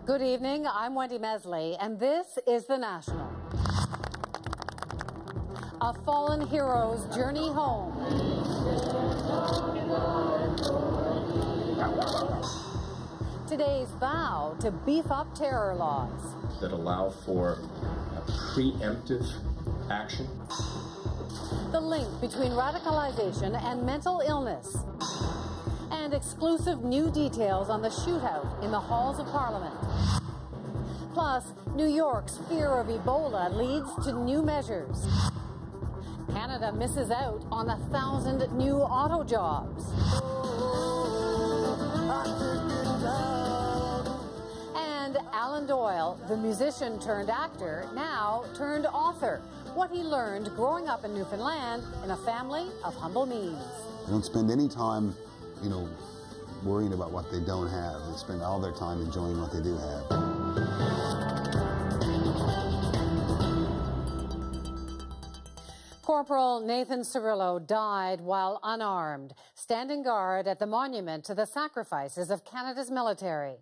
Good evening, I'm Wendy Mesley, and this is The National. A fallen hero's journey home. Today's vow to beef up terror laws that allow for preemptive action. The link between radicalization and mental illness. And exclusive new details on the shootout in the halls of Parliament. Plus, New York's fear of Ebola leads to new measures. Canada misses out on 1,000 new auto jobs. And Alan Doyle, the musician turned actor, now turned author. What he learned growing up in Newfoundland in a family of humble means. They don't spend any time, worrying about what they don't have. They spend all their time enjoying what they do have. Corporal Nathan Cirillo died while unarmed, standing guard at the monument to the sacrifices of Canada's military.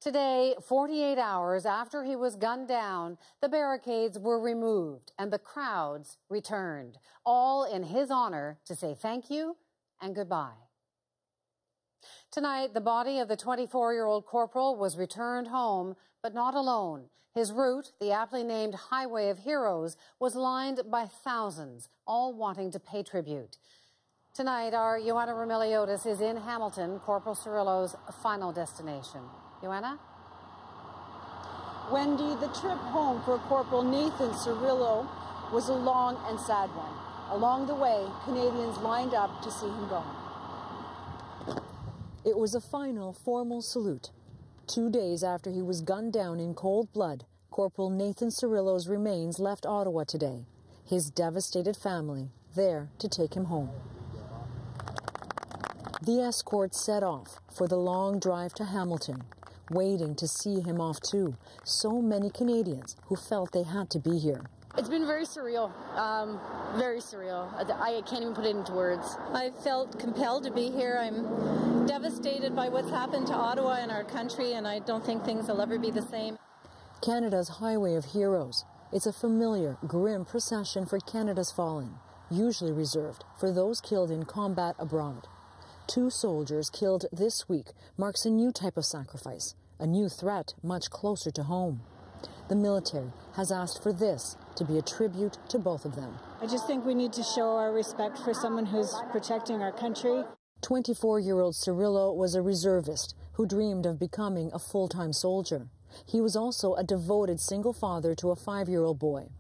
Today, 48 hours after he was gunned down, the barricades were removed and the crowds returned, all in his honor to say thank you and goodbye. Tonight, the body of the 24-year-old corporal was returned home, but not alone. His route, the aptly named Highway of Heroes, was lined by thousands, all wanting to pay tribute. Tonight, our Joanna Remiliotis is in Hamilton, Corporal Cirillo's final destination. Joanna? Wendy, the trip home for Corporal Nathan Cirillo was a long and sad one. Along the way, Canadians lined up to see him go. It was a final formal salute. 2 days after he was gunned down in cold blood, Corporal Nathan Cirillo's remains left Ottawa today. His devastated family there to take him home. The escort set off for the long drive to Hamilton, waiting to see him off too. So many Canadians who felt they had to be here. It's been very surreal, very surreal. I can't even put it into words. I felt compelled to be here. I'm devastated by what's happened to Ottawa and our country, and I don't think things will ever be the same. Canada's Highway of Heroes. It's a familiar, grim procession for Canada's fallen, usually reserved for those killed in combat abroad. 2 soldiers killed this week marks a new type of sacrifice, a new threat much closer to home. The military has asked for this to be a tribute to both of them. I just think we need to show our respect for someone who's protecting our country. 24-year-old Cirillo was a reservist who dreamed of becoming a full-time soldier. He was also a devoted single father to a 5-year-old boy.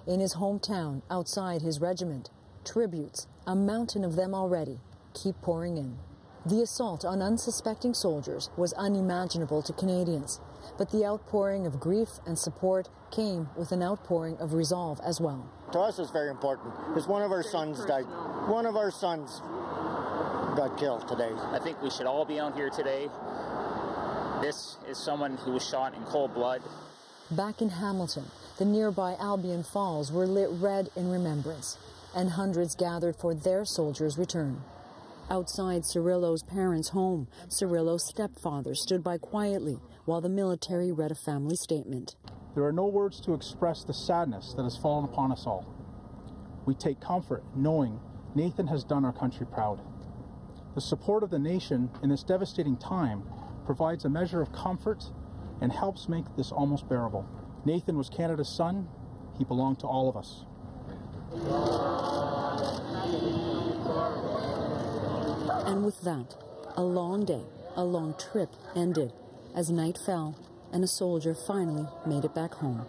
In his hometown, outside his regiment, tributes, a mountain of them already, keep pouring in. The assault on unsuspecting soldiers was unimaginable to Canadians, but the outpouring of grief and support came with an outpouring of resolve as well. To us, it's very important because one of our sons died. One of our sons got killed today. I think we should all be out here today. This is someone who was shot in cold blood. Back in Hamilton, the nearby Albion Falls were lit red in remembrance, and hundreds gathered for their soldiers' return. Outside Cirillo's parents' home, Cirillo's stepfather stood by quietly while the military read a family statement. There are no words to express the sadness that has fallen upon us all. We take comfort knowing Nathan has done our country proud. The support of the nation in this devastating time provides a measure of comfort and helps make this almost bearable. Nathan was Canada's son. He belonged to all of us. And with that, a long day, a long trip ended as night fell and a soldier finally made it back home.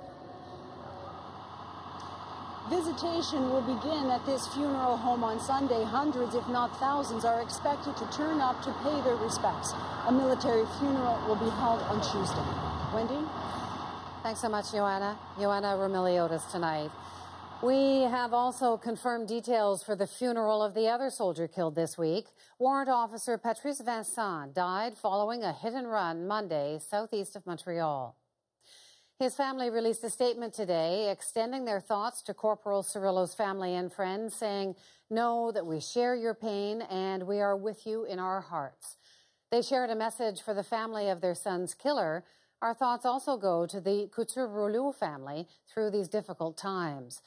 Visitation will begin at this funeral home on Sunday. Hundreds, if not thousands, are expected to turn up to pay their respects. A military funeral will be held on Tuesday. Wendy? Thanks so much, Joanna. Joanna Remiliotis tonight. We have also confirmed details for the funeral of the other soldier killed this week. Warrant Officer Patrice Vincent died following a hit-and-run Monday southeast of Montreal. His family released a statement today extending their thoughts to Corporal Cirillo's family and friends, saying, "Know that we share your pain and we are with you in our hearts." They shared a message for the family of their son's killer, Our thoughts also go to the Couture-Rouleau family through these difficult times.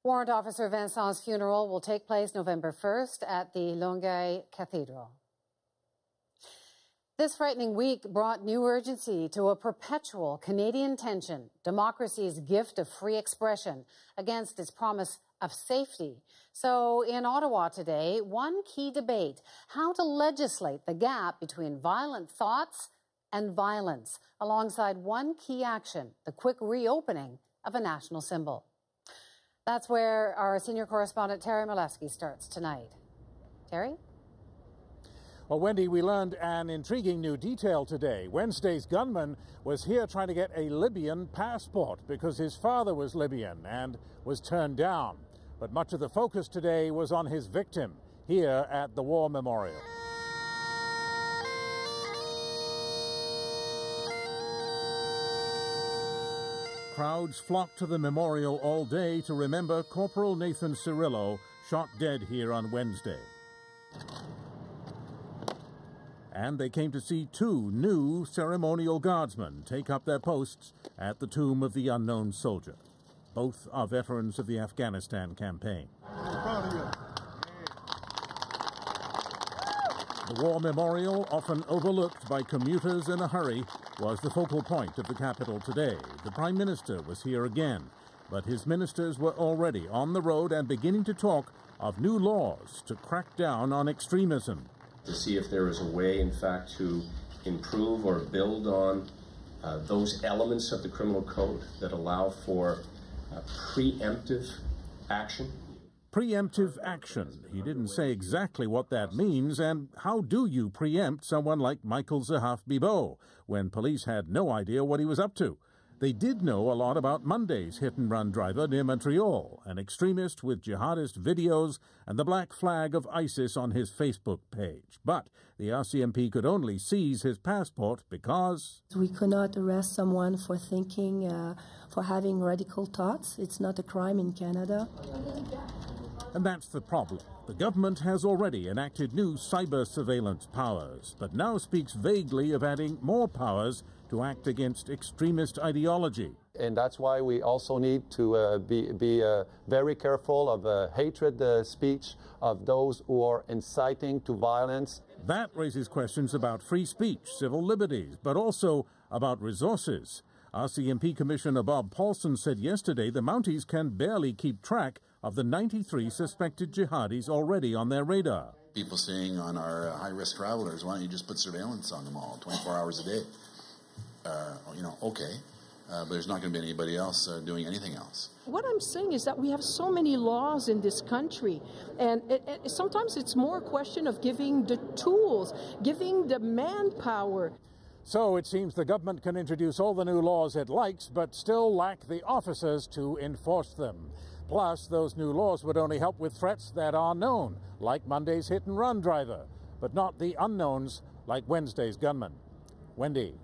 Warrant Officer Vincent's funeral will take place November 1st at the Longueuil Cathedral. This frightening week brought new urgency to a perpetual Canadian tension, democracy's gift of free expression against its promise of safety. So in Ottawa today, one key debate, how to legislate the gap between violent thoughts and violence, alongside one key action, the quick reopening of a national symbol. That's where our senior correspondent Terry Molesky starts tonight. Terry? Well, Wendy, we learned an intriguing new detail today. Wednesday's gunman was here trying to get a Libyan passport because his father was Libyan and was turned down. But much of the focus today was on his victim here at the War Memorial. Crowds flocked to the memorial all day to remember Corporal Nathan Cirillo, shot dead here on Wednesday. And they came to see two new ceremonial guardsmen take up their posts at the tomb of the unknown soldier. Both are veterans of the Afghanistan campaign. The War Memorial, often overlooked by commuters in a hurry, was the focal point of the capital today. The Prime Minister was here again, but his ministers were already on the road and beginning to talk of new laws to crack down on extremism. To see if there is a way, in fact, to improve or build on those elements of the criminal code that allow for preemptive action. Preemptive action. He didn't say exactly what that means, and how do you preempt someone like Michael Zahaf Bibeau when police had no idea what he was up to? They did know a lot about Monday's hit-and-run driver near Montreal, an extremist with jihadist videos and the black flag of ISIS on his Facebook page. But the RCMP could only seize his passport because we could not arrest someone for thinking, for having radical thoughts. It's not a crime in Canada. And that's the problem. The government has already enacted new cyber surveillance powers, but now speaks vaguely of adding more powers to act against extremist ideology. And that's why we also need to be very careful of hatred speech of those who are inciting to violence. That raises questions about free speech, civil liberties, but also about resources. RCMP Commissioner Bob Paulson said yesterday the Mounties can barely keep track of the 93 suspected jihadis already on their radar. People saying on our high-risk travelers, why don't you just put surveillance on them all, 24 hours a day? Okay, but there's not going to be anybody else doing anything else. What I'm saying is that we have so many laws in this country, and sometimes it's more a question of giving the tools, giving the manpower. So it seems the government can introduce all the new laws it likes, but still lack the officers to enforce them. Plus, those new laws would only help with threats that are known, like Monday's hit-and-run driver, but not the unknowns like Wednesday's gunman. Wendy.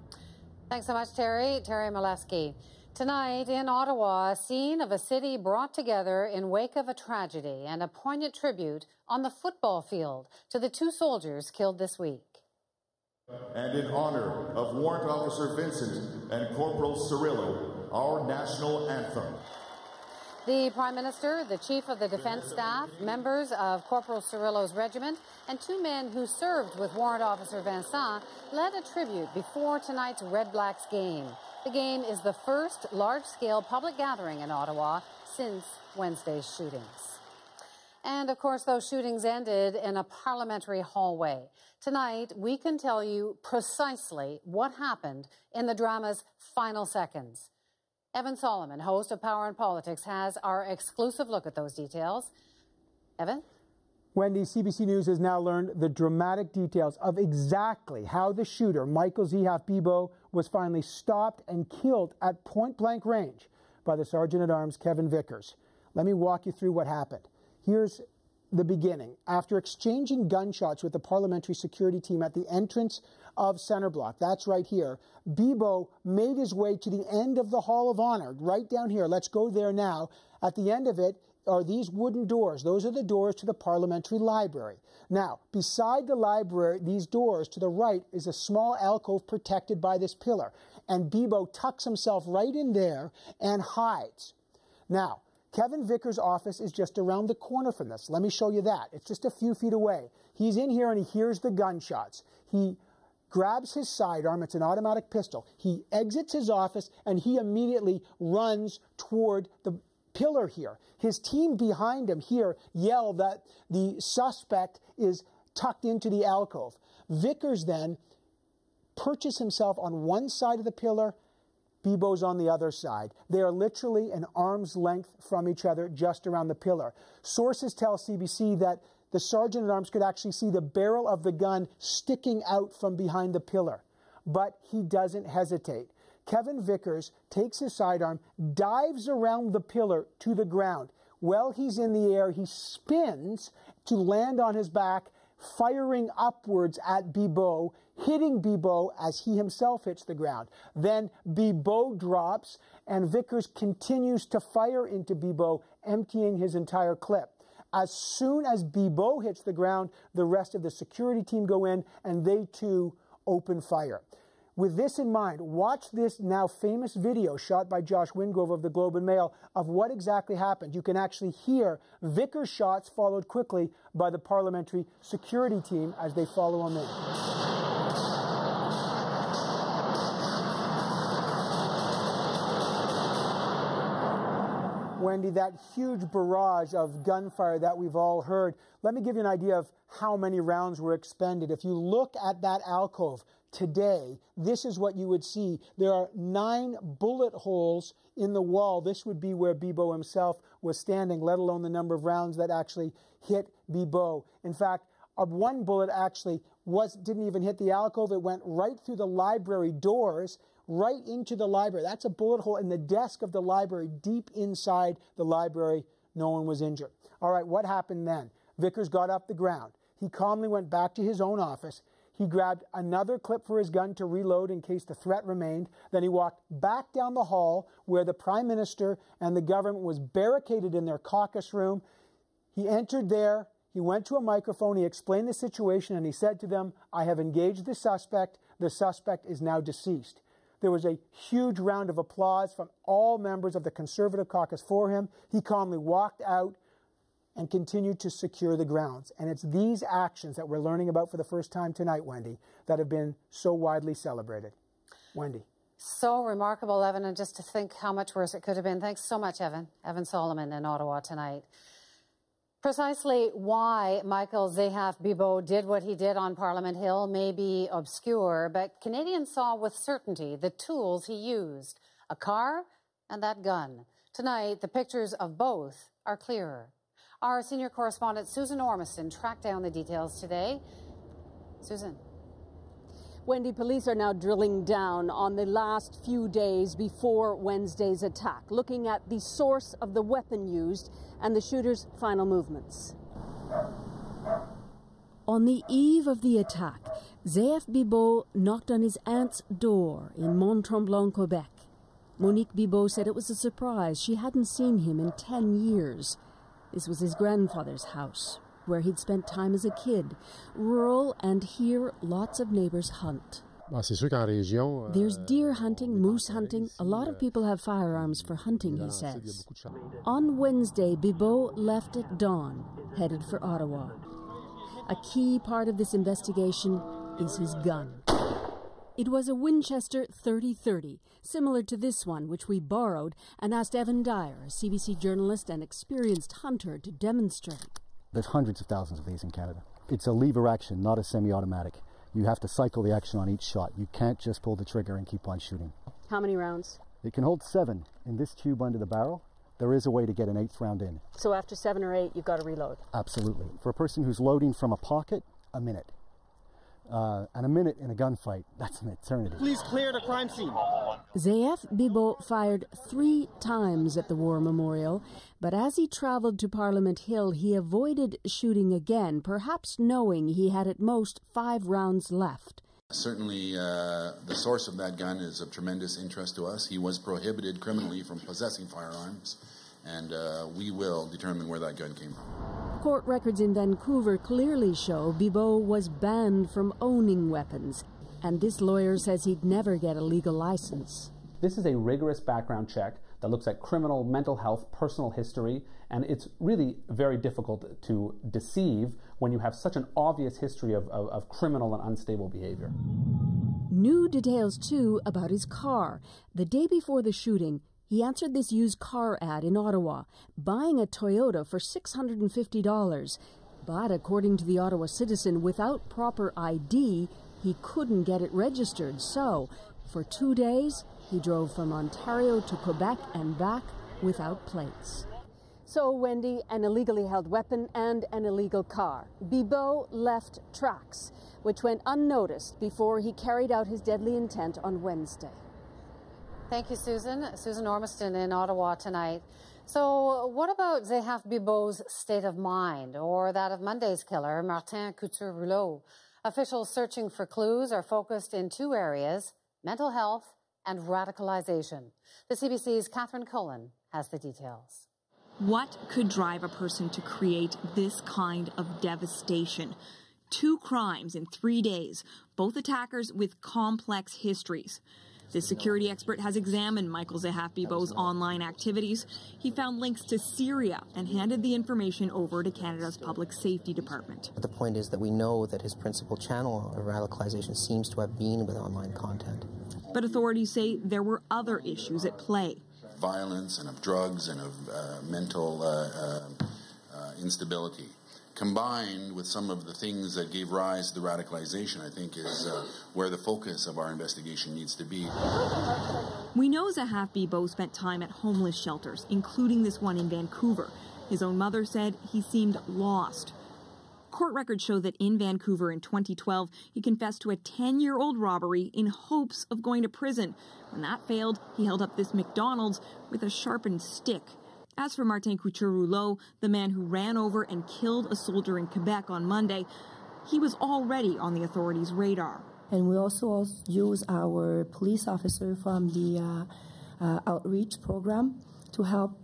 Thanks so much, Terry. Terry Molesky. Tonight in Ottawa, a scene of a city brought together in wake of a tragedy and a poignant tribute on the football field to the two soldiers killed this week. And in honor of Warrant Officer Vincent and Corporal Cirillo, our national anthem. The Prime Minister, the Chief of the Defence Staff, members of Corporal Cirillo's regiment, and two men who served with Warrant Officer Vincent led a tribute before tonight's Red Blacks game. The game is the first large-scale public gathering in Ottawa since Wednesday's shootings. And, of course, those shootings ended in a parliamentary hallway. Tonight, we can tell you precisely what happened in the drama's final seconds. Evan Solomon, host of Power and Politics, has our exclusive look at those details. Evan? Wendy, CBC News has now learned the dramatic details of exactly how the shooter, Michael Zahaf Bibeau, was finally stopped and killed at point-blank range by the Sergeant-at-Arms Kevin Vickers. Let me walk you through what happened. Here's the beginning. After exchanging gunshots with the parliamentary security team at the entrance of Centre Block, that's right here, Bibeau made his way to the end of the Hall of Honor, right down here. Let's go there now. At the end of it are these wooden doors. Those are the doors to the parliamentary library. Now, beside the library, these doors to the right is a small alcove protected by this pillar. and Bibeau tucks himself right in there and hides. Now, Kevin Vickers' office is just around the corner from this. Let me show you that. It's just a few feet away. He's in here and he hears the gunshots. He grabs his sidearm. It's an automatic pistol. He exits his office and he immediately runs toward the pillar here. His team behind him here yell that the suspect is tucked into the alcove. Vickers then perches himself on one side of the pillar. Bibeau's on the other side. They are literally an arm's length from each other just around the pillar. Sources tell CBC that the sergeant-at-arms could actually see the barrel of the gun sticking out from behind the pillar. But he doesn't hesitate. Kevin Vickers takes his sidearm, dives around the pillar to the ground. While he's in the air, he spins to land on his back, firing upwards at Bibeau, hitting Bibeau as he himself hits the ground. Then Bibeau drops, and Vickers continues to fire into Bibeau, emptying his entire clip. As soon as Bibeau hits the ground, the rest of the security team go in, and they too open fire. With this in mind, watch this now famous video shot by Josh Wingrove of the Globe and Mail of what exactly happened. You can actually hear Vickers' shots followed quickly by the parliamentary security team as they follow him in. Wendy, that huge barrage of gunfire that we've all heard, let me give you an idea of how many rounds were expended. If you look at that alcove today, this is what you would see. There are 9 bullet holes in the wall. This would be where Bibeau himself was standing, let alone the number of rounds that actually hit Bibeau. In fact, one bullet actually didn't even hit the alcove. It went right through the library doors, right into the library. That's a bullet hole in the desk of the library, deep inside the library. No one was injured. All right, what happened then? Vickers got off the ground. He calmly went back to his own office. He grabbed another clip for his gun to reload in case the threat remained. Then he walked back down the hall where the Prime Minister and the government was barricaded in their caucus room. He entered there. He went to a microphone. He explained the situation, and he said to them, "I have engaged the suspect. The suspect is now deceased." There was a huge round of applause from all members of the Conservative caucus for him. He calmly walked out and continued to secure the grounds. And it's these actions that we're learning about for the first time tonight, Wendy, that have been so widely celebrated. Wendy. So remarkable, Evan, and just to think how much worse it could have been. Thanks so much, Evan. Evan Solomon in Ottawa tonight. Precisely why Michael Zahaf Bibeau did what he did on Parliament Hill may be obscure, but Canadians saw with certainty the tools he used, a car and that gun. Tonight, the pictures of both are clearer. Our senior correspondent, Susan Ormiston, tracked down the details today. Susan. Wendy, police are now drilling down on the last few days before Wednesday's attack, looking at the source of the weapon used and the shooter's final movements. On the eve of the attack, Zahaf Bibeau knocked on his aunt's door in Mont-Tremblant, Quebec. Monique Bibeau said it was a surprise. She hadn't seen him in 10 years. This was his grandfather's house, where he'd spent time as a kid. Rural, and here lots of neighbors hunt. There's deer hunting, moose hunting. A lot of people have firearms for hunting, he says. On Wednesday, Bibeau left at dawn, headed for Ottawa. A key part of this investigation is his gun. It was a Winchester .30-30, similar to this one, which we borrowed and asked Evan Dyer, a CBC journalist and experienced hunter, to demonstrate. There's hundreds of thousands of these in Canada. It's a lever action, not a semi-automatic. You have to cycle the action on each shot. You can't just pull the trigger and keep on shooting. How many rounds? It can hold 7 in this tube under the barrel. There is a way to get an 8th round in. So after 7 or 8, you've got to reload? Absolutely. For a person who's loading from a pocket, a minute. And a minute in a gunfight, that's an eternity. Please clear the crime scene. Zahaf Bibeau fired 3 times at the War Memorial, but as he traveled to Parliament Hill, he avoided shooting again, perhaps knowing he had at most 5 rounds left. Certainly, the source of that gun is of tremendous interest to us. He was prohibited criminally from possessing firearms, and we will determine where that gun came from. Court records in Vancouver clearly show Bibeau was banned from owning weapons. And this lawyer says he'd never get a legal license. This is a rigorous background check that looks at criminal, mental health, personal history, and it's really very difficult to deceive when you have such an obvious history of criminal and unstable behavior. New details, too, about his car. The day before the shooting, he answered this used car ad in Ottawa, buying a Toyota for $650. But according to the Ottawa Citizen, without proper ID, he couldn't get it registered. So, for 2 days, he drove from Ontario to Quebec and back without plates. So, Wendy, an illegally held weapon and an illegal car. Bibeau left tracks, which went unnoticed before he carried out his deadly intent on Wednesday. Thank you, Susan. Susan Ormiston in Ottawa tonight. So what about Zahaf Bibeau's state of mind, or that of Monday's killer, Martin Couture-Rouleau? Officials searching for clues are focused in two areas: mental health and radicalization. The CBC's Catherine Cullen has the details. What could drive a person to create this kind of devastation? 2 crimes in 3 days, both attackers with complex histories. This security expert has examined Michael Zahaf Bibeau's online activities. He found links to Syria and handed the information over to Canada's Public Safety Department. The point is that we know that his principal channel of radicalization seems to have been with online content. But authorities say there were other issues at play. Violence and of drugs and of mental instability, combined with some of the things that gave rise to the radicalization, I think is where the focus of our investigation needs to be. We know Zahaf Bibeau spent time at homeless shelters, including this one in Vancouver. His own mother said he seemed lost. Court records show that in Vancouver in 2012, he confessed to a 10-year-old robbery in hopes of going to prison. When that failed, he held up this McDonald's with a sharpened stick. As for Martin Couture-Rouleau, the man who ran over and killed a soldier in Quebec on Monday, he was already on the authorities' radar. And we also use our police officer from the outreach program to help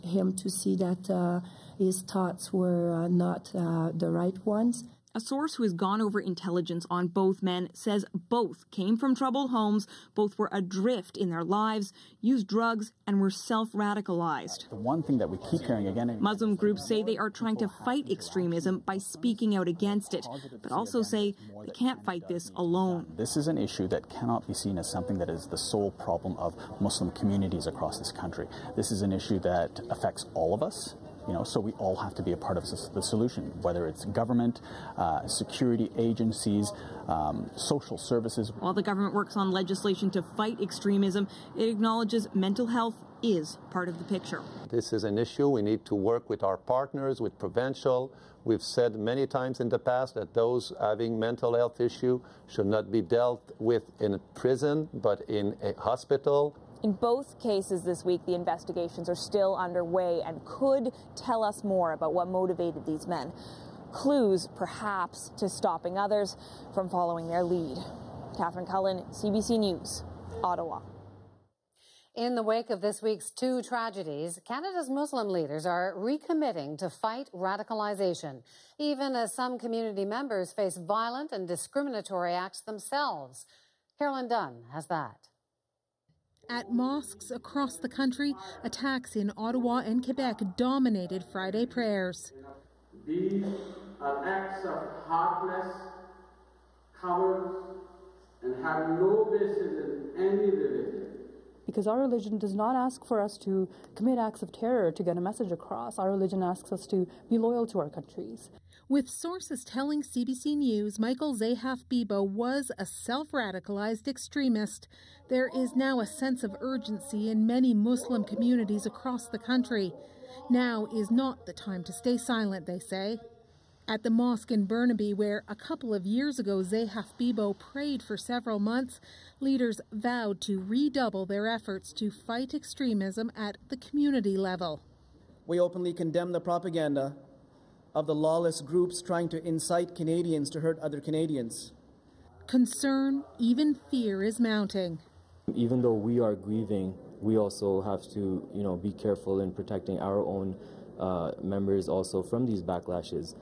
him to see that his thoughts were not the right ones. A source who has gone over intelligence on both men says both came from troubled homes, both were adrift in their lives, used drugs, and were self-radicalized. The one thing that we keep hearing again... Muslim groups say they are trying to fight extremism by speaking out against it, but also say they can't fight this alone. This is an issue that cannot be seen as something that is the sole problem of Muslim communities across this country. This is an issue that affects all of us. So we all have to be a part of the solution, whether it's government, security agencies, social services. While the government works on legislation to fight extremism, it acknowledges mental health is part of the picture. This is an issue. We need to work with our partners, with Provincial. We've said many times in the past that those having mental health issue should not be dealt with in a prison, but in a hospital. In both cases this week, the investigations are still underway and could tell us more about what motivated these men. Clues, perhaps, to stopping others from following their lead. Catherine Cullen, CBC News, Ottawa. In the wake of this week's 2 tragedies, Canada's Muslim leaders are recommitting to fight radicalization, even as some community members face violent and discriminatory acts themselves. Carolyn Dunn has that. At mosques across the country, attacks in Ottawa and Quebec dominated Friday prayers. These are acts of heartless cowards and have no basis in any religion. Because our religion does not ask for us to commit acts of terror to get a message across. Our religion asks us to be loyal to our countries. With sources telling CBC News Michael Zahaf Bibeau was a self-radicalized extremist, there is now a sense of urgency in many Muslim communities across the country. Now is not the time to stay silent, they say. At the mosque in Burnaby, where a couple of years ago Zahaf Bibeau prayed for several months, leaders vowed to redouble their efforts to fight extremism at the community level. We openly condemn the propaganda of the lawless groups trying to incite Canadians to hurt other Canadians. Concern, even fear, is mounting. Even though we are grieving, we also have to, be careful in protecting our own members also from these backlashes.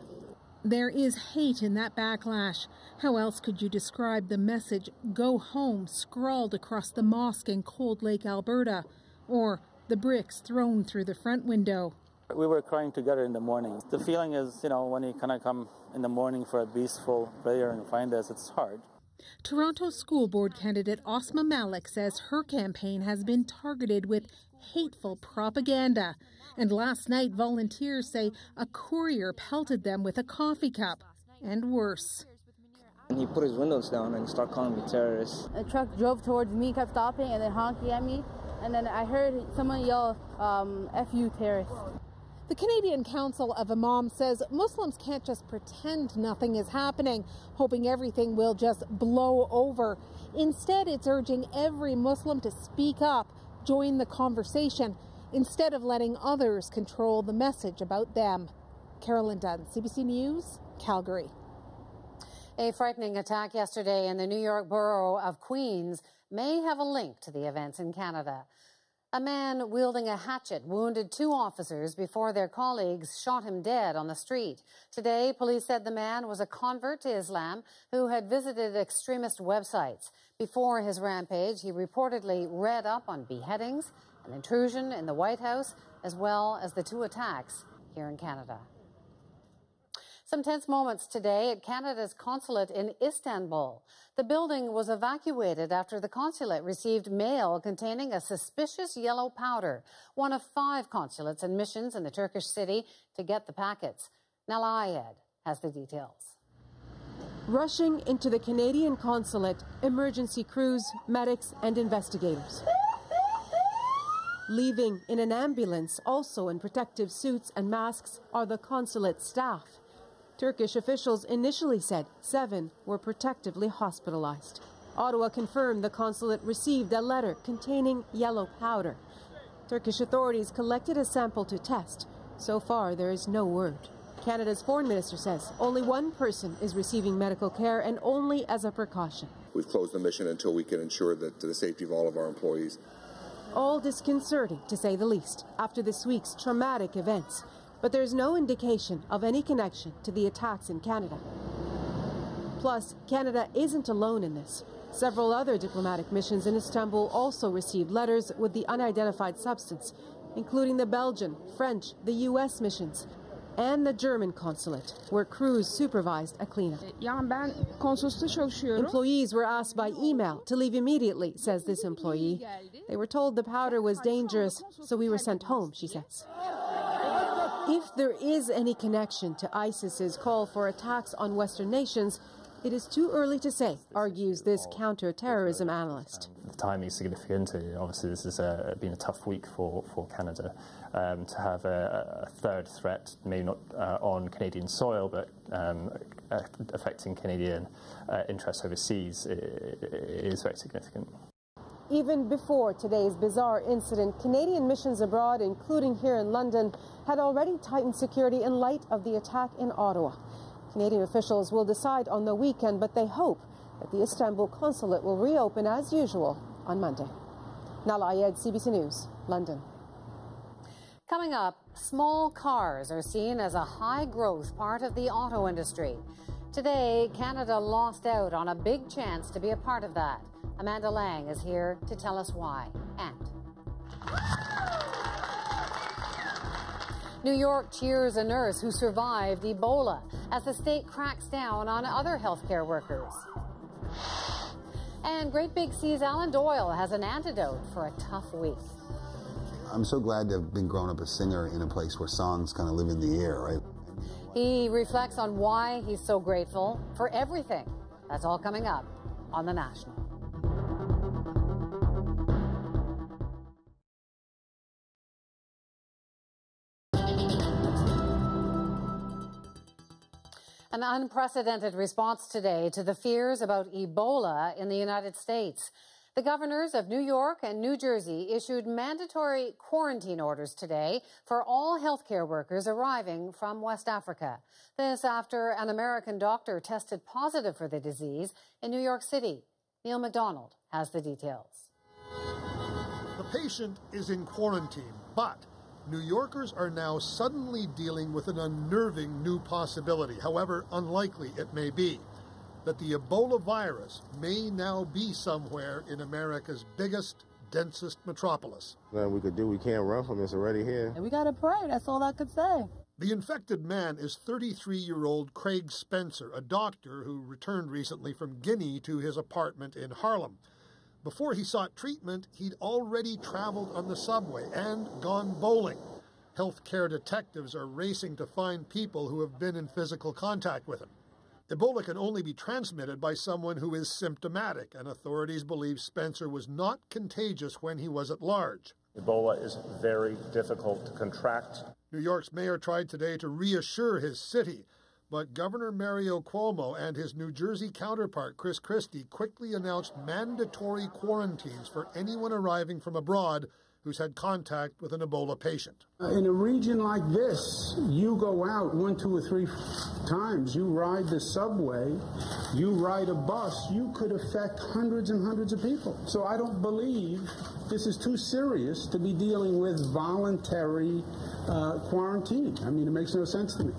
There is hate in that backlash. How else could you describe the message, "Go home," scrawled across the mosque in Cold Lake, Alberta, or the bricks thrown through the front window? We were crying together in the morning. The feeling is, when you kind of come in the morning for a peaceful prayer and find us, it's hard. Toronto School Board candidate Osma Malik says her campaign has been targeted with hateful propaganda. And last night, volunteers say a courier pelted them with a coffee cup, and worse. And he put his windows down and started calling me terrorists. A truck drove towards me, kept stopping, and then honking at me. And then I heard someone yell, F you, terrorist. The Canadian Council of Imams says Muslims can't just pretend nothing is happening, hoping everything will just blow over. Instead, it's urging every Muslim to speak up, join the conversation, instead of letting others control the message about them. Carolyn Dunn, CBC News, Calgary. A frightening attack yesterday in the New York borough of Queens may have a link to the events in Canada. A man wielding a hatchet wounded 2 officers before their colleagues shot him dead on the street. Today, police said the man was a convert to Islam who had visited extremist websites. Before his rampage, he reportedly read up on beheadings, an intrusion in the White House, as well as the 2 attacks here in Canada. Some tense moments today at Canada's consulate in Istanbul. The building was evacuated after the consulate received mail containing a suspicious yellow powder, one of 5 consulates and missions in the Turkish city to get the packets. Nala Ayed has the details. Rushing into the Canadian consulate, emergency crews, medics and investigators. Leaving in an ambulance, also in protective suits and masks, are the consulate staff. Turkish officials initially said 7 were protectively hospitalized. Ottawa confirmed the consulate received a letter containing yellow powder. Turkish authorities collected a sample to test. So far, there is no word. Canada's foreign minister says only 1 person is receiving medical care and only as a precaution. We've closed the mission until we can ensure that the safety of all of our employees. All disconcerting, to say the least, after this week's traumatic events. But there's no indication of any connection to the attacks in Canada. Plus, Canada isn't alone in this. Several other diplomatic missions in Istanbul also received letters with the unidentified substance, including the Belgian, French, the U.S. missions, and the German consulate, where crews supervised a cleanup. Employees were asked by email to leave immediately, says this employee. They were told the powder was dangerous, so we were sent home, she says. If there is any connection to ISIS's call for attacks on Western nations, it is too early to say, argues this counter-terrorism analyst. The timing is significant. Obviously, this has been a tough week for Canada. To have a 3rd threat, maybe not on Canadian soil, but affecting Canadian interests overseas is very significant. Even before today's bizarre incident, Canadian missions abroad, including here in London, had already tightened security in light of the attack in Ottawa. Canadian officials will decide on the weekend, but they hope that the Istanbul consulate will reopen as usual on Monday. Nala Ayed, CBC News, London. Coming up, small cars are seen as a high-growth part of the auto industry. Today, Canada lost out on a big chance to be a part of that. Amanda Lang is here to tell us why. And New York cheers a nurse who survived Ebola as the state cracks down on other healthcare workers. And Great Big Sea's Alan Doyle has an antidote for a tough week. I'm so glad to have been growing up a singer in a place where songs kind of live in the air, right? He reflects on why he's so grateful for everything. That's all coming up on The National. An unprecedented response today to the fears about Ebola in the United States. The governors of New York and New Jersey issued mandatory quarantine orders today for all healthcare workers arriving from West Africa. This after an American doctor tested positive for the disease in New York City. Neil McDonald has the details. The patient is in quarantine, but New Yorkers are now suddenly dealing with an unnerving new possibility, however unlikely it may be, that the Ebola virus may now be somewhere in America's biggest, densest metropolis. Nothing we could do. We can't run from it. It's already here. And we gotta pray. That's all I could say. The infected man is 33-year-old Craig Spencer, a doctor who returned recently from Guinea to his apartment in Harlem. Before he sought treatment, he'd already traveled on the subway and gone bowling. Healthcare detectives are racing to find people who have been in physical contact with him. Ebola can only be transmitted by someone who is symptomatic, and authorities believe Spencer was not contagious when he was at large. Ebola is very difficult to contract. New York's mayor tried today to reassure his city, but Governor Mario Cuomo and his New Jersey counterpart, Chris Christie, quickly announced mandatory quarantines for anyone arriving from abroad who's had contact with an Ebola patient. In a region like this, you go out 1, 2, or 3 times, you ride the subway, you ride a bus, you could affect hundreds and hundreds of people. So I don't believe this is too serious to be dealing with voluntary quarantine. I mean, it makes no sense to me.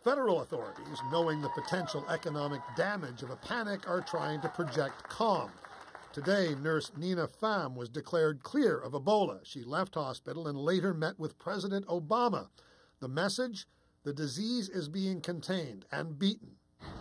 Federal authorities, knowing the potential economic damage of a panic, are trying to project calm. Today, nurse Nina Pham was declared clear of Ebola. She left hospital and later met with President Obama. The message? The disease is being contained and beaten.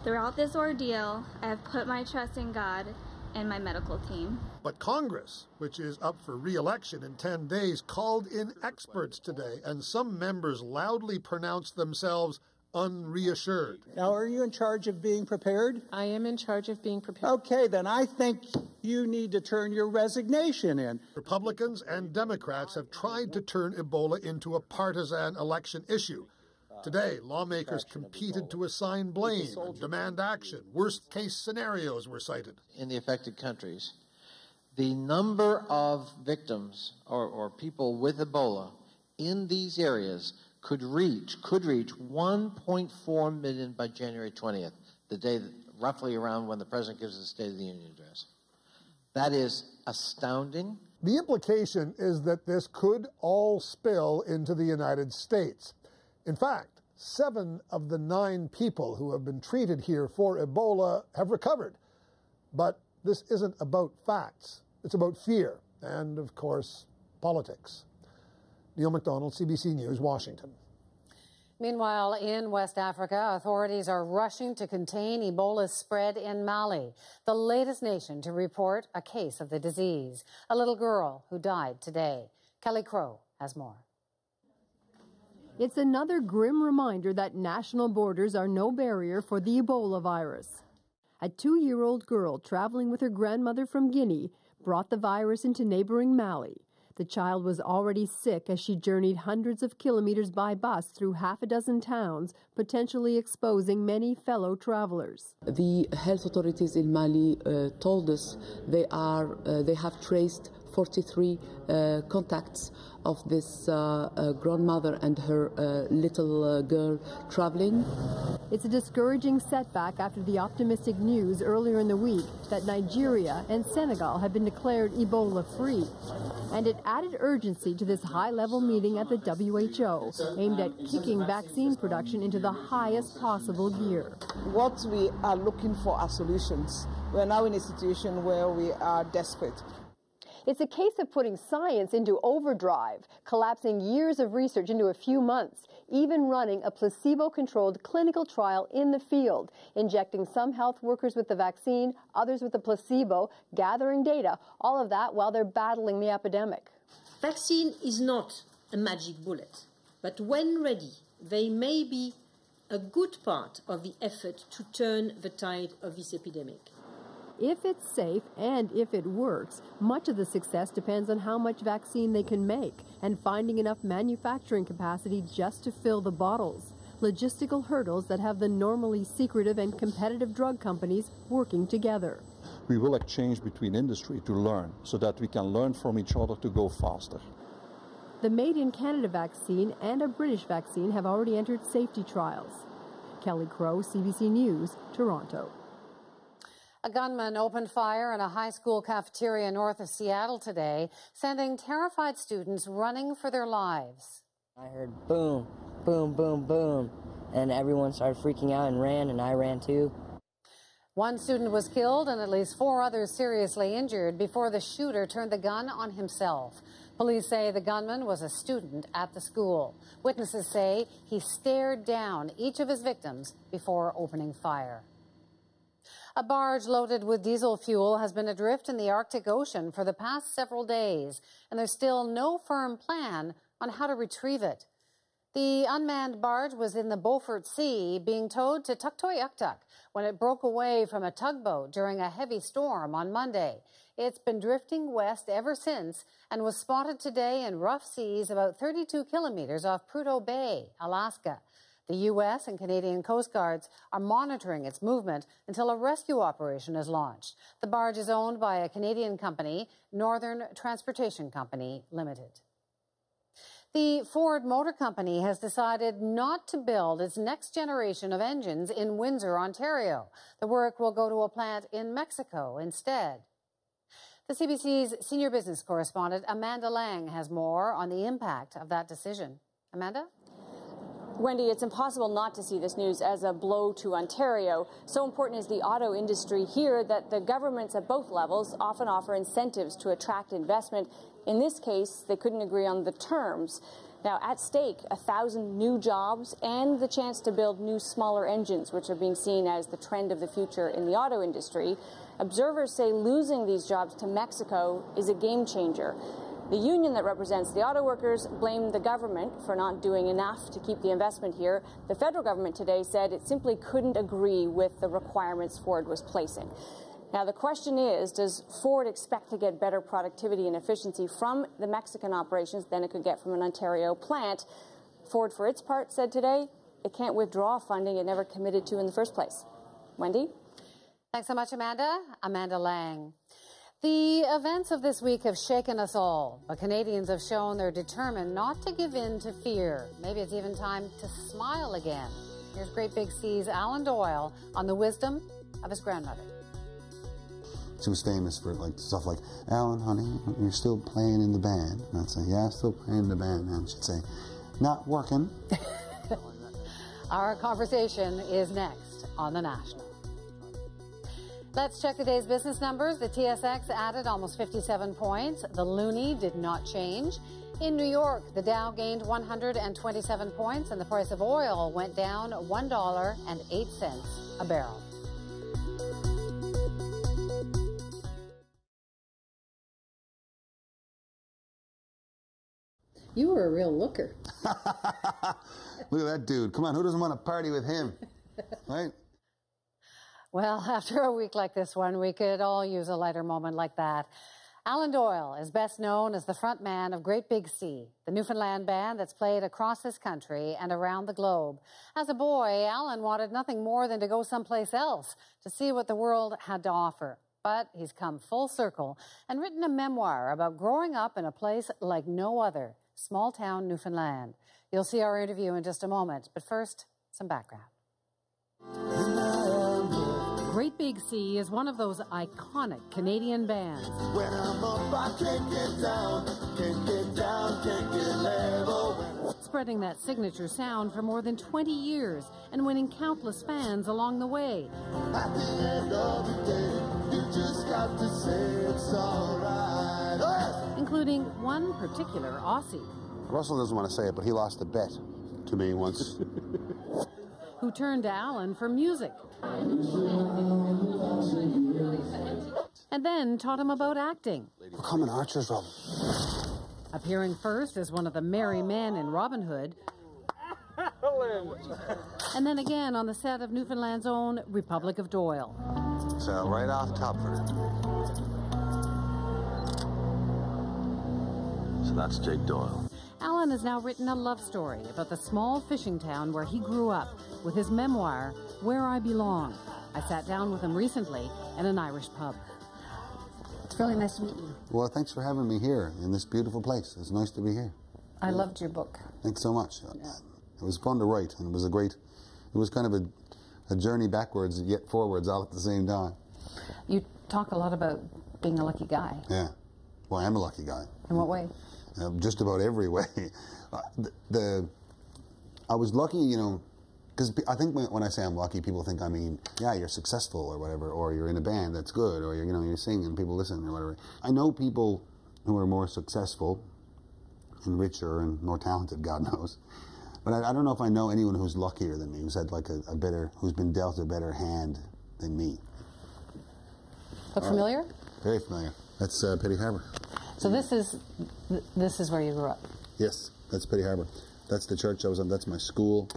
Throughout this ordeal, I have put my trust in God and my medical team. But Congress, which is up for re-election in 10 days, called in experts today, and some members loudly pronounced themselves unreassured. Now, are you in charge of being prepared? I am in charge of being prepared. Okay, then I think you need to turn your resignation in. Republicans and Democrats have tried to turn Ebola into a partisan election issue. Today, lawmakers competed to assign blame and demand action. Worst-case scenarios were cited. In the affected countries, the number of victims or people with Ebola in these areas could reach 1.4 million by January 20th, the day roughly around when the President gives his State of the Union address. That is astounding. The implication is that this could all spill into the United States. In fact, 7 of the 9 people who have been treated here for Ebola have recovered. But this isn't about facts. It's about fear and, of course, politics. Neil MacDonald, CBC News, Washington. Meanwhile, in West Africa, authorities are rushing to contain Ebola's spread in Mali, the latest nation to report a case of the disease. A little girl who died today. Kelly Crow has more. It's another grim reminder that national borders are no barrier for the Ebola virus. A 2-year-old girl traveling with her grandmother from Guinea brought the virus into neighboring Mali. The child was already sick as she journeyed hundreds of kilometers by bus through half a dozen towns, potentially exposing many fellow travelers. The health authorities in Mali told us they have traced 43 contacts of this grandmother and her little girl traveling. It's a discouraging setback after the optimistic news earlier in the week that Nigeria and Senegal had been declared Ebola-free. And it added urgency to this high-level meeting at the WHO, aimed at kicking vaccine production into the highest possible gear. What we are looking for are solutions. We are now in a situation where we are desperate. It's a case of putting science into overdrive, collapsing years of research into a few months, even running a placebo-controlled clinical trial in the field, injecting some health workers with the vaccine, others with the placebo, gathering data, all of that while they're battling the epidemic. Vaccine is not a magic bullet, but when ready, they may be a good part of the effort to turn the tide of this epidemic. If it's safe and if it works, much of the success depends on how much vaccine they can make and finding enough manufacturing capacity just to fill the bottles. Logistical hurdles that have the normally secretive and competitive drug companies working together. We will exchange between industry to learn so that we can learn from each other to go faster. The Made in Canada vaccine and a British vaccine have already entered safety trials. Kelly Crow, CBC News, Toronto. A gunman opened fire in a high school cafeteria north of Seattle today, sending terrified students running for their lives. I heard boom, boom, boom, boom, and everyone started freaking out and ran, and I ran too. One student was killed and at least 4 others seriously injured before the shooter turned the gun on himself. Police say the gunman was a student at the school. Witnesses say he stared down each of his victims before opening fire. A barge loaded with diesel fuel has been adrift in the Arctic Ocean for the past several days, and there's still no firm plan on how to retrieve it. The unmanned barge was in the Beaufort Sea being towed to Tuktoyaktuk when it broke away from a tugboat during a heavy storm on Monday. It's been drifting west ever since and was spotted today in rough seas about 32 kilometers off Prudhoe Bay, Alaska. The U.S. and Canadian Coast Guards are monitoring its movement until a rescue operation is launched. The barge is owned by a Canadian company, Northern Transportation Company Limited. The Ford Motor Company has decided not to build its next generation of engines in Windsor, Ontario. The work will go to a plant in Mexico instead. The CBC's senior business correspondent, Amanda Lang, has more on the impact of that decision. Amanda? Wendy, it's impossible not to see this news as a blow to Ontario. So important is the auto industry here that the governments at both levels often offer incentives to attract investment. In this case, they couldn't agree on the terms. Now, at stake, 1,000 new jobs and the chance to build new, smaller engines, which are being seen as the trend of the future in the auto industry. Observers say losing these jobs to Mexico is a game changer. The union that represents the auto workers blamed the government for not doing enough to keep the investment here. The federal government today said it simply couldn't agree with the requirements Ford was placing. Now, the question is, does Ford expect to get better productivity and efficiency from the Mexican operations than it could get from an Ontario plant? Ford, for its part, said today it can't withdraw funding it never committed to in the first place. Wendy? Thanks so much, Amanda. Amanda Lang. The events of this week have shaken us all, but Canadians have shown they're determined not to give in to fear. Maybe it's even time to smile again. Here's Great Big C's Alan Doyle on the wisdom of his grandmother. She was famous for stuff like, Alan, honey, you're still playing in the band. And I'd say, yeah, still playing in the band. And she'd say, not working. Our conversation is next on The National. Let's check today's business numbers. The TSX added almost 57 points. The loonie did not change. In New York, the Dow gained 127 points, and the price of oil went down $1.08 a barrel. You were a real looker. Look at that dude. Come on, who doesn't want to party with him? Right? Well, after a week like this one, we could all use a lighter moment like that. Alan Doyle is best known as the front man of Great Big Sea, the Newfoundland band that's played across this country and around the globe. As a boy, Alan wanted nothing more than to go someplace else to see what the world had to offer. But he's come full circle and written a memoir about growing up in a place like no other, small-town Newfoundland. You'll see our interview in just a moment, but first, some background. Great Big Sea is one of those iconic Canadian bands. When I'm up, I can't get down, can't get down, can't get level. Spreading that signature sound for more than 20 years and winning countless fans along the way. At the end of the day, you just got to say it's all right. Including one particular Aussie. Russell doesn't want to say it, but he lost a bet to me once. Who turned to Alan for music. And then taught him about acting. Become an archer's Robin. Appearing first as one of the merry men in Robin Hood. And then again on the set of Newfoundland's own Republic of Doyle. So right off top for it. So that's Jake Doyle. Alan has now written a love story about the small fishing town where he grew up with his memoir, Where I Belong. I sat down with him recently in an Irish pub. It's really nice to meet you. Well, thanks for having me here in this beautiful place. It's nice to be here. I loved your book. Thanks so much. Yeah. It was fun to write, and it was kind of a journey backwards yet forwards all at the same time. You talk a lot about being a lucky guy. Yeah. Well, I am a lucky guy. In what way? just about every way. I was lucky, you know, because I think when I say I'm lucky, people think I mean, yeah, you're successful or whatever, or you're in a band that's good, or you're singing and people listen or whatever. I know people who are more successful and richer and more talented, God knows. But I don't know if I know anyone who's luckier than me, who's had like who's been dealt a better hand than me. Look familiar? Very familiar. That's Petty Harbour. So this is where you grew up? Yes, that's Petty Harbour. That's the church I was on. That's my school.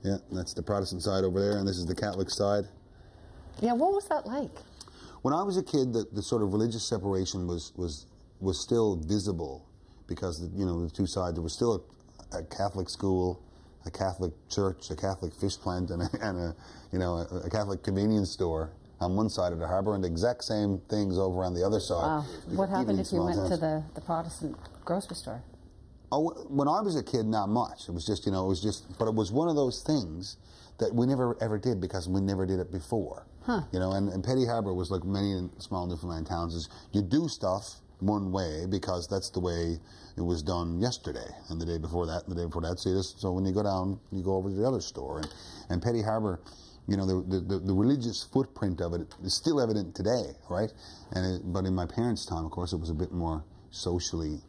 Yeah, that's the Protestant side over there, and this is the Catholic side. Yeah, what was that like? When I was a kid, the sort of religious separation was still visible, because the two sides. There was still a Catholic school, a Catholic church, a Catholic fish plant, and a Catholic convenience store on one side of the harbour, and the exact same things over on the other side. Wow. What happened if you went to the Protestant grocery store? Oh, when I was a kid, not much. It was just, but it was one of those things that we never ever did because we never did it before. Huh. And Petty Harbour was like many small Newfoundland towns, is you do stuff one way because that's the way it was done yesterday, and the day before that, and the day before that. So when you go down, you go over to the other store. And Petty Harbour, the religious footprint of it is still evident today, right? But in my parents' time, of course, it was a bit more socially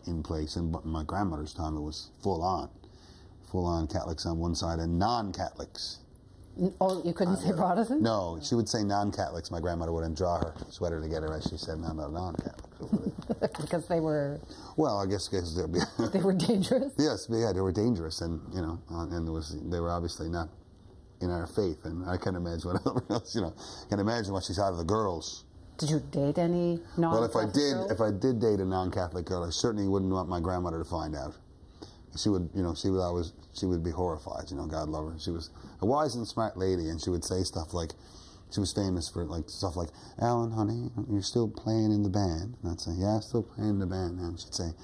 in place. And in my grandmother's time, it was full on Catholics on one side and non-Catholics. Oh, you couldn't say Protestant? No, she would say non-Catholics. My grandmother wouldn't draw her sweater together as she said non-Catholics. Because they were... Well, I guess they were dangerous? Yes, yeah, they were dangerous, and they were obviously not in our faith, and I can't imagine what else, can't imagine what she thought of the girls. Did you date any non-Catholic girls? If I did date a non-Catholic girl, I certainly wouldn't want my grandmother to find out. She would be horrified. God love her. She was a wise and smart lady, and she would say stuff like, she was famous for stuff like, "Alan, honey, you're still playing in the band?" And I'd say, "Yeah, I'm still playing in the band." And she'd say,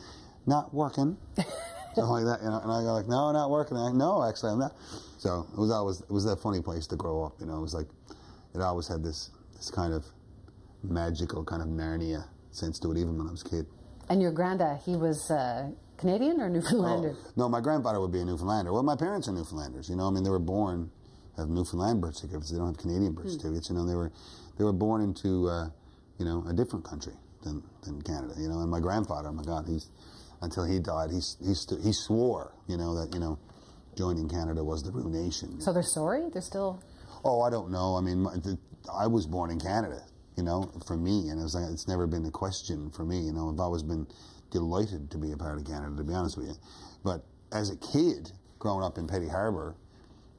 "Not working," something like that. And I go like, "No, not working." No, actually, I'm not. So it was that funny place to grow up. It was like, it always had this kind of magical kind of Narnia sense to it, even when I was a kid. And your granddad, he was Canadian or Newfoundlander? Oh, no, my grandfather would be a Newfoundlander. Well, my parents are Newfoundlanders. They were born, have Newfoundland birth certificates. They don't have Canadian birth certificates. They were born into a different country than Canada. And my grandfather, oh my God, until he died, he swore that joining Canada was the ruination. So they're sorry? They're still... Oh, I don't know. I mean, I was born in Canada, for me, and it's never been a question for me. I've always been delighted to be a part of Canada, to be honest with you. But as a kid, growing up in Petty Harbour,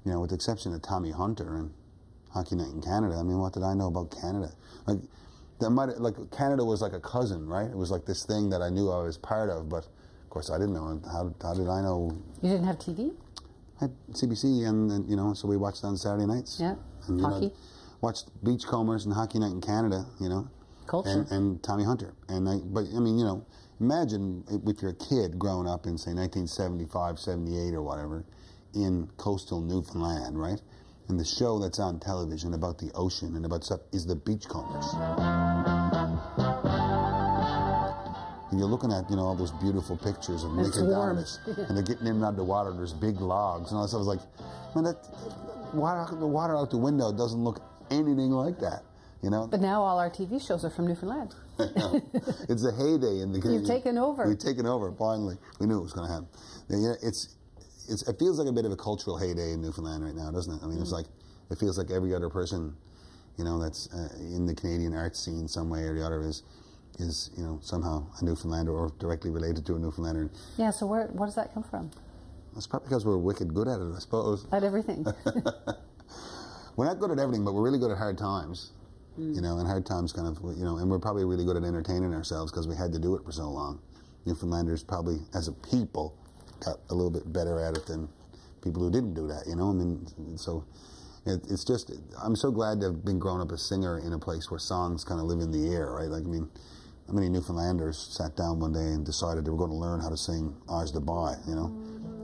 with the exception of Tommy Hunter and Hockey Night in Canada, I mean, what did I know about Canada? Canada was like a cousin, right? It was like this thing that I knew I was part of, but of course I didn't know. How did I know? You didn't have TV? I had CBC, and so we watched on Saturday nights. Yeah, and, hockey. Watched Beachcombers and Hockey Night in Canada, Culture. And Tommy Hunter. Imagine if you're a kid growing up in, say, 1975, 78 or whatever, in coastal Newfoundland, right? And the show that's on television about the ocean and about stuff is the Beachcombers. And you're looking at, all those beautiful pictures of naked artists, and they're getting in and out of the water, and there's big logs, and all that stuff. I was like, man, the water out the window doesn't look anything like that, But now all our TV shows are from Newfoundland. It's a heyday in the Canadian. You've taken over. We've taken over, finally. We knew it was going to happen. It feels like a bit of a cultural heyday in Newfoundland right now, doesn't it? I mean, it feels like every other person, that's in the Canadian art scene some way or the other is somehow a Newfoundlander or directly related to a Newfoundlander. Yeah, so what does that come from? It's probably because we're wicked good at it, I suppose. At everything. We're not good at everything, but we're really good at hard times. And hard times kind of, and we're probably really good at entertaining ourselves because we had to do it for so long. Newfoundlanders probably, as a people, got a little bit better at it than people who didn't do that, so it's just, I'm so glad to have been growing up a singer in a place where songs kind of live in the air, right? How many Newfoundlanders sat down one day and decided they were going to learn how to sing Ours the Boy,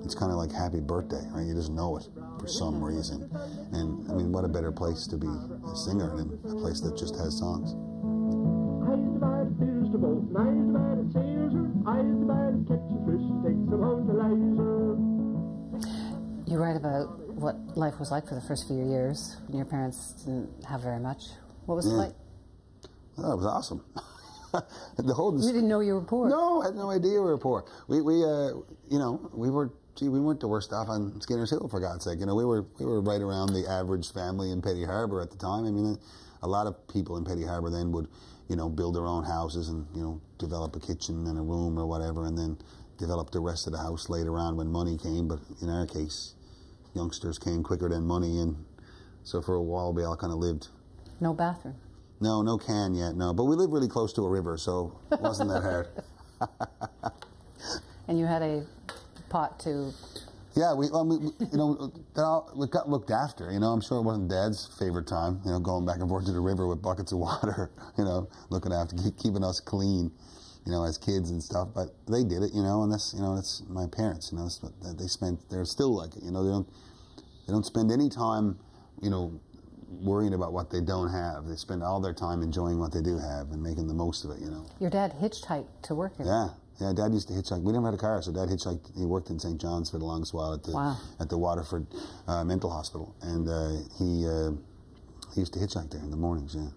It's kind of like Happy Birthday, right? You just know it for some reason. And what a better place to be a singer than a place that just has songs. I used to buy the beers to both, and I used to buy the chairs, I used to buy You write about what life was like for the first few years when your parents didn't have very much. What was it like? Oh, it was awesome. The whole. You didn't know you were poor. No, I had no idea we were poor. We weren't the worst off on Skinner's Hill, for God's sake. You know, we were right around the average family in Petty Harbour at the time. I mean, a lot of people in Petty Harbour then would, you know, build their own houses and, you know, develop a kitchen and a room or whatever, and then develop the rest of the house later on when money came. But in our case, youngsters came quicker than money, and so for a while we all kind of lived. No bathroom. No can yet, no. But we live really close to a river, so it wasn't that hard. And you had a pot to... Yeah, we got looked after, you know. I'm sure it wasn't Dad's favorite time, you know, going back and forth to the river with buckets of water, you know, looking after, keeping us clean, you know, as kids and stuff. But they did it, you know, and that's my parents, you know, that's what they spent. They're still like it, you know. They don't spend any time, you know, worrying about what they don't have. They spend all their time enjoying what they do have and making the most of it, you know. Your dad hitchhiked to work here. Yeah, Dad used to hitchhike. We never had a car, so Dad hitchhiked. He worked in St. John's for the longest while at the Waterford Mental Hospital, and he used to hitchhike there in the mornings, and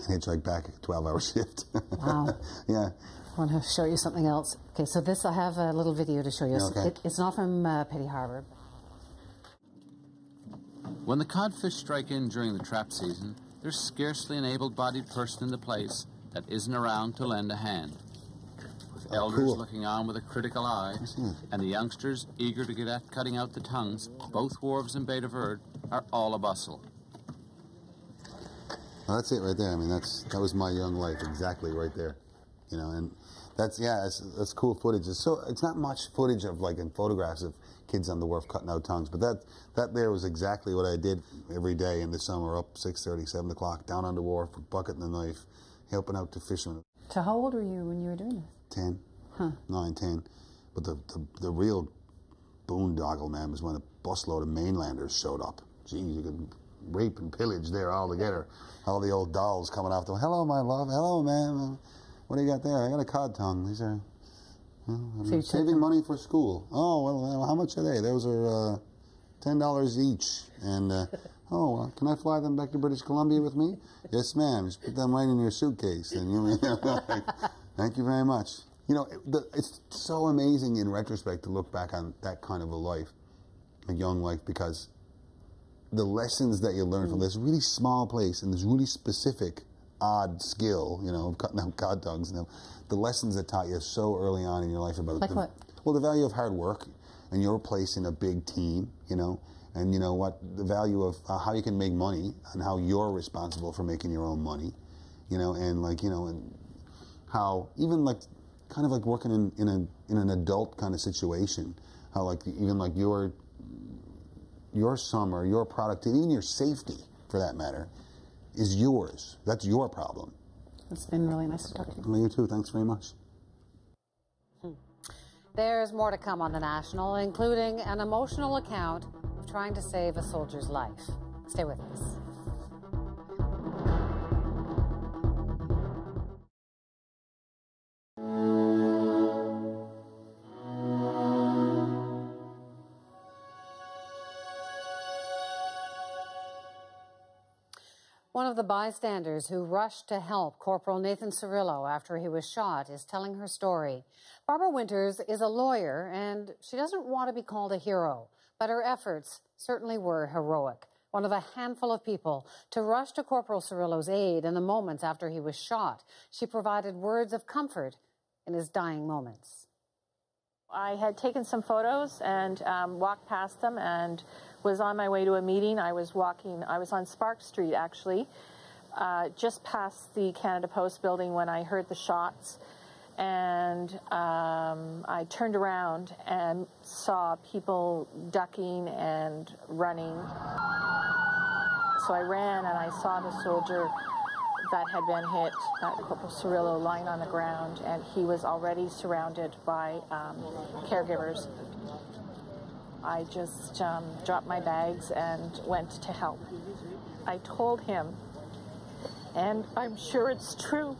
hitchhike back a 12-hour shift. Wow. Yeah. I want to show you something else. Okay, so this, I have a little video to show you. Okay. It's not from Petty Harbour. When the codfish strike in during the trap season, there's scarcely an able-bodied person in the place that isn't around to lend a hand. With elders looking on with a critical eye, and the youngsters eager to get at cutting out the tongues, both wharves in Bay de Verde are all abustle. Well, that's it right there. I mean, that was my young life exactly right there, you know. And that's cool footage. It's not much footage of like in photographs of kids on the wharf cutting out tongues, but that there was exactly what I did every day in the summer, up 6:30, 7 o'clock, down on the wharf with bucket and a knife, helping out the fishermen. So how old were you when you were doing this? 10. Huh. 9, 10. But the real boondoggle, man, was when a busload of mainlanders showed up. Geez, you could rape and pillage there all together. All the old dolls coming off them. Hello, my love. Hello, man. What do you got there? I got a cod tongue. These are... I'm saving money for school. Oh, well, how much are they? Those are $10 each. And, can I fly them back to British Columbia with me? Yes, ma'am. Just put them right in your suitcase. And thank you very much. You know, it's so amazing in retrospect to look back on that kind of a life, a young life, because the lessons that you learn from this really small place and this really specific, odd skill, you know, of cutting out cod tongues, you know, the lessons that taught you so early on in your life about what? Well, the value of hard work and your place in a big team, you know, and you know what, the value of how you can make money and how you're responsible for making your own money, you know, and like, you know, and how even like kind of like working in an adult kind of situation, how like even like your summer, your productivity, even your safety for that matter, is yours. That's your problem. It's been really nice to talk to you. Well, you too. Thanks very much. There's more to come on The National, including an emotional account of trying to save a soldier's life. Stay with us. One of the bystanders who rushed to help Corporal Nathan Cirillo after he was shot is telling her story. Barbara Winters is a lawyer, and she doesn't want to be called a hero, but her efforts certainly were heroic. One of a handful of people to rush to Corporal Cirillo's aid in the moments after he was shot. She provided words of comfort in his dying moments. I had taken some photos and walked past them and was on my way to a meeting. I was on Spark Street, actually, just past the Canada Post building when I heard the shots. And I turned around and saw people ducking and running. So I ran and I saw the soldier that had been hit, Corporal Cirillo, lying on the ground, and he was already surrounded by caregivers. I just dropped my bags and went to help. I told him, and I'm sure it's true,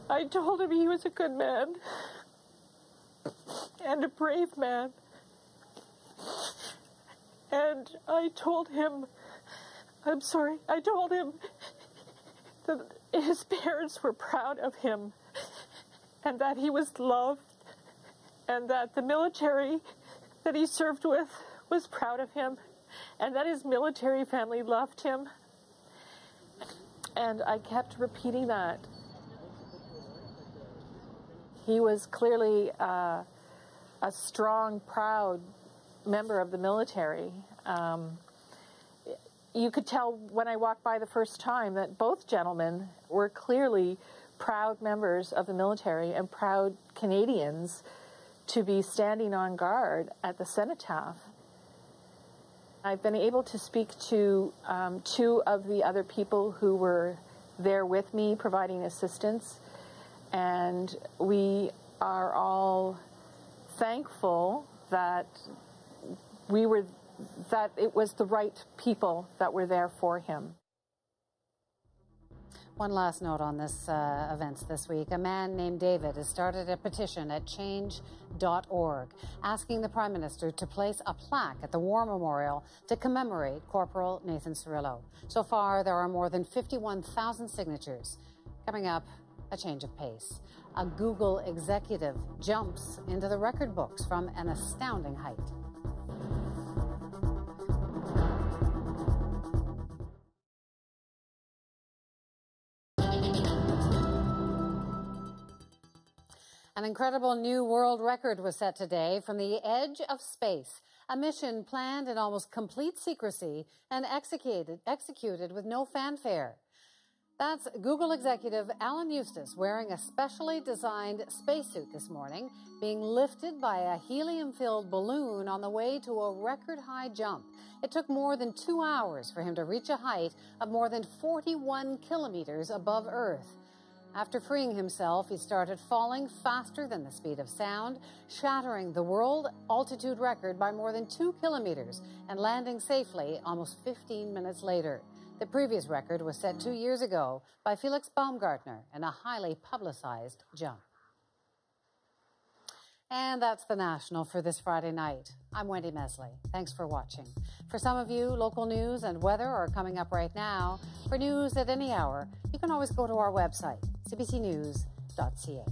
I told him he was a good man and a brave man And I told him, I told him that his parents were proud of him and that he was loved and that the military that he served with was proud of him and that his military family loved him. And I kept repeating that. He was clearly a strong, proud member of the military. You could tell when I walked by the first time that both gentlemen were clearly proud members of the military and proud Canadians to be standing on guard at the cenotaph. I've been able to speak to two of the other people who were there with me providing assistance, and we are all thankful that it was the right people that were there for him. One last note on this events this week. A man named David has started a petition at change.org asking the Prime Minister to place a plaque at the War Memorial to commemorate Corporal Nathan Cirillo. So far, there are more than 51,000 signatures. Coming up, a change of pace. A Google executive jumps into the record books from an astounding height. An incredible new world record was set today from the edge of space, a mission planned in almost complete secrecy and executed with no fanfare. That's Google executive Alan Eustace wearing a specially designed spacesuit this morning, being lifted by a helium-filled balloon on the way to a record-high jump. It took more than 2 hours for him to reach a height of more than 41 kilometers above Earth. After freeing himself, he started falling faster than the speed of sound, shattering the world altitude record by more than 2 kilometers and landing safely almost 15 minutes later. The previous record was set 2 years ago by Felix Baumgartner in a highly publicized jump. And that's The National for this Friday night. I'm Wendy Mesley. Thanks for watching. For some of you, local news and weather are coming up right now. For news at any hour, you can always go to our website, cbcnews.ca.